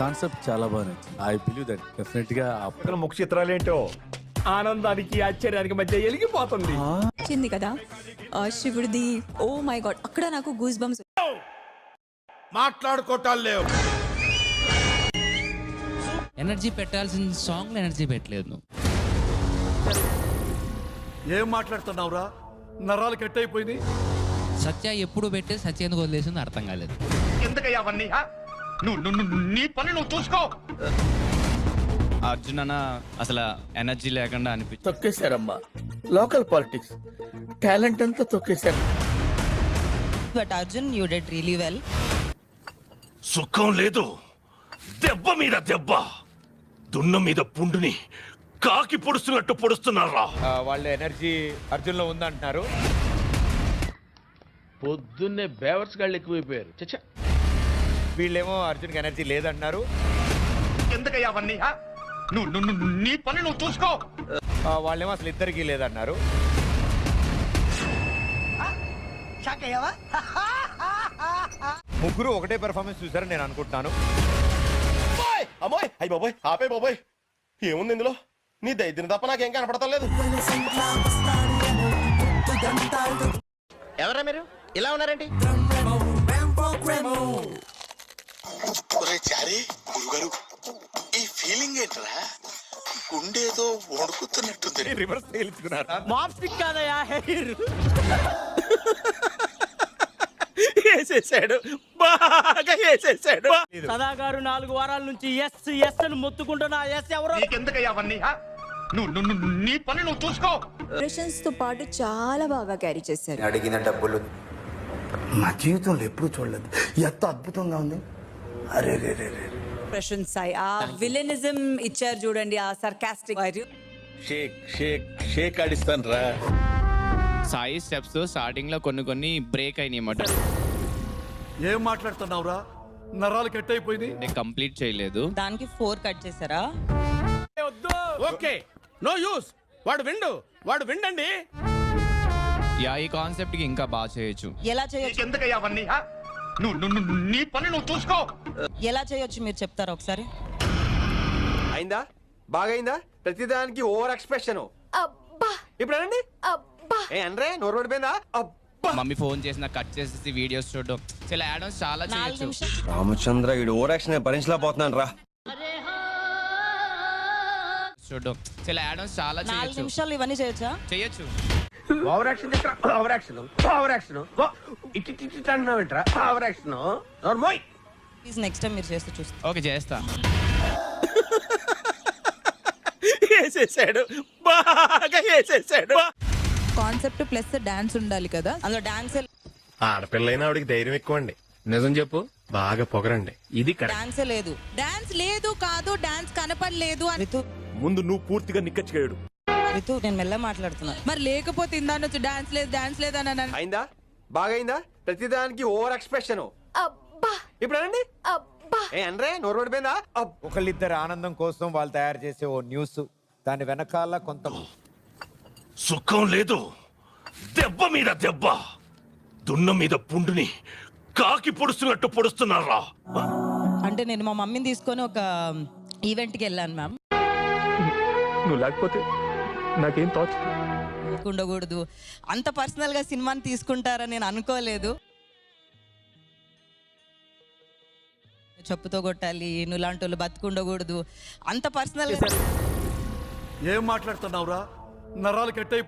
Concept చాలా బాగుంది. I believe that definite గా ముఖ చిత్రాలేంటో ఆనందానికి ఆశ్చర్యానికి మధ్య ఎలిగిపోతుంది. వచ్చింది కదా శివుడిది. ఓ మై గాడ్, అక్కడ నాకు గూస్ బంప్స్. మాట్లాడుకోవటాలు లేవు. ఎనర్జీ పెట్టాల్సిన సాంగ్ లో ఎనర్జీ పెట్టలేదు నువ్వు. ఏం మాట్లాడుతున్నావురా? నరాలు కట్ అయిపోయింది. సత్య ఎప్పుడు పెట్టే సత్య ఎందుకు వదిలేసింది అర్థం కాలేదు. ఎందుకయ్యా అవన్నీ? నువ్వు నీ పని నువ్వు చూసుకో. అర్జున్ అన్న అసలు ఎనర్జీ లేకుండా అనిపించింది. తొక్కేశారమ్మా, లోకల్ పాలిటిక్స్ టాలెంట్ అంతా తొక్కేశారు. But Arjun you did really well. సుఖం లేదు, దెబ్బ మీద దెబ్బ, దున్న మీద పుండుని కాకి పొడుస్తున్నట్టు పొడుస్తున్నారా? వాళ్ళ ఎనర్జీ అర్జున్ లో ఉందంటున్నారు. పొద్దున్నే బేవర్స్ గాళ్ళు ఎక్కువైపోయారు. చచ్చా, వీళ్ళేమో అర్జున్ కి ఎనర్జీ లేదంటున్నారు. ఎందుకయ్యా అవన్నీ? నువ్వు నీ పని నువ్వు చూసుకో. వాళ్ళేమో అసలు ఇద్దరికి లేదన్నారు. ముగ్గురు ఒకటే పెర్ఫార్మెన్స్ చూసారని నేను అనుకుంటున్నాను. అమ్మోయ్, అయ్యి బాబోయ్, ఆపే బాబోయ్, ఏముంది ఇందులో? నీ దైద్యం తప్ప నాకేం కనపడతా లేదు. ఎవరా మీరు ఇలా ఉన్నారండి? చారీ గురుగారు, ఈ ఫీలింగ్ ఏంట్రా? గుండేదో వణుకుతున్నట్టుంది. రివర్స్ తేల్చుకున్నారా? మాప్స్టిక్ కాదయా, హెయిర్ వేసేసాడు, బాగా వేసేసాడు. సదాగారు 4 వారాల నుంచి ఎస్ ఎస్ అని మొత్తుకుంటున్నా. ఎస్ ఎవరు? నీకెందుకయ్యా అవన్నీ? నువ్వు నీ పని నువ్వు చూసుకో. ఎక్స్ప్రెషన్స్ తో పాటు చాలా బాగా క్యారీ చేశారు. అడిగిన డబ్బులు నా జీవితంలో ఎప్పుడు చూడలేదు. ఎంత అద్భుతంగా ఉంది. అరే రే రే రే. ఎక్స్ప్రెషన్స్ ఆ విలనిజం ఇచ్చారు చూడండి, ఆ సర్కాస్టిక్. షేక్ షేక్ షేక్ ఆడిస్తాను రా. సాయి స్టెప్స్ స్టార్టింగ్ లో కొన్ని బ్రేక్ అయినాయి అన్నమాట. ఏం మాట్లాడుతున్నావురా? నరాలు కట్ అయిపోయింది. నేను కంప్లీట్ చేయలేదు. దానికి 4 కట్ చేశారా? Okay, no use. వాడు విండండి. ఈ కాన్సెప్ట్ కి ఇంకా బాగా చేయొచ్చు. ఎలా చేయొచ్చు? నీకెందుకయ్యా అవన్నీ? నువ్వు నీ పని నువ్వు చూసుకో. ఎలా చేయొచ్చు మీరు చెప్తారా ఒకసారి? అయిందా? బాగైందా? ప్రతిదానికి ఓవర్ ఎక్స్ప్రెషన్. ఇప్పుడు అనండి. ఏ అనరే, నోరు పడిపోయిందా? మమ్మీ ఫోన్ చేసిన కట్ చేసేసి వీడియోస్ చూడడం, చాలా యాడ్స్ చాలా 4 చేయొచ్చు. నిమిషాలు. రామచంద్ర, వీడు ఓవర్ యాక్షన్ భరించలేకపోతున్నాను రా. చూడడం, చాలా యాడ్స్ చాలా 4 చేయొచ్చు. నిమిషాలు ఇవన్నీ చేయొచ్చా? చేయొచ్చు. Over action over action over action ఇటు అంటున్నావు ఏంట్రా? ఓవర్ యాక్షన్ నోర్మోయ్. ప్లీజ్ నెక్స్ట్ టైం మీరు చేస్తే చూస్తాం. ఓకే, చేస్తా. వేసేసాడు, బాగా వేసేసాడు. కాన్సెప్ట్ ప్లస్ డాన్స్ ఉండాలి కదా, అందులో డాన్స్. ఆడపిల్లైనా ఆవిడికి ధైర్యం ఎక్కువ అండి. నిజం చెప్పు, బాగా పొగరండి. ఇది డాన్సే లేదు. డాన్స్ లేదు కాదు, డాన్స్ కనపడలేదు. రితు, ముందు నువ్వు పూర్తిగా నిక్కచ్చుకేయడు. రితు నేను మెల్ల మాట్లాడుతున్నా. మరి లేకపోతే ఇందానొచ్చు డాన్స్ లేదు అని అన్నాను. అయిందా? బాగైందా? ప్రతిదానికి ఓవర్ ఎక్స్ప్రెషన్. ఇప్పుడు అనండి. ఏ అనరే, నోరు పడిపోయిందా? ఒకళ్ళిద్దరు ఆనందం కోసం వాళ్ళు తయారు చేసే ఓ న్యూస్, దాని వెనకాల కొంత సుఖం లేదు, దెబ్బ మీద దెబ్బ, దున్న మీద పుండుని కాకి పొడుస్తున్నట్టు పొడుస్తున్నారా? అంటే నేను మా మమ్మీని తీసుకొని ఒక ఈవెంట్కి వెళ్ళాను మ్యామ్. నువ్వు లేకపోతే నాకేం థాట్స్ ఉండకూడదు, అంత పర్సనల్ గా సినిమాని తీసుకుంటారని నేను అనుకోలేదు. చెప్పుతో కొట్టాలి, నువ్వు లాంటి వాళ్ళు బతుకుండకూడదు, అంత పర్సనల్ గా. ఏం మాట్లాడుతున్నావురా? నరాలు కట్ అయిపోయి